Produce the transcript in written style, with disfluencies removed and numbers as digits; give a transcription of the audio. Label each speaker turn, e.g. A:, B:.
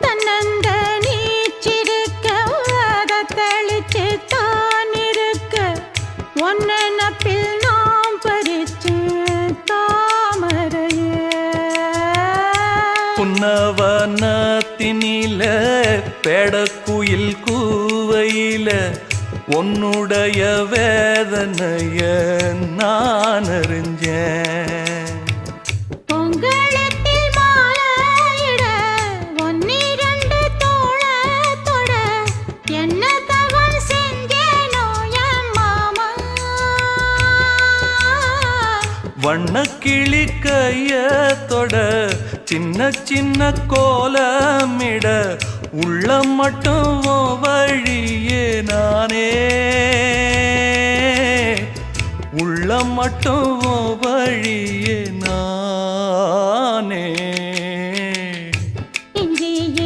A: தன்னந்த நீச்சிருக்க அதை தெளிச்சு தான் இருக்க ஒன்ன நப்பில் நாம் பறிச்சு தாமரையே
B: புன்னவனத்தினில பெடக்குயில் கூவையில உன்னுடைய வேதனைய நான் அறிஞ்சேன்
A: பொங்கலத்தில் மாலையிட ஒன்னிரண்டு தோளத்தொட என்ன தவம் செஞ்சேனோ என் மாமா
B: வண்ணக்கிளி கையத்தொட சின்ன சின்ன கோலமிட உள்ளம் மட்டும் வழியே நானே உள்ளம் மட்டும் வழியே நானே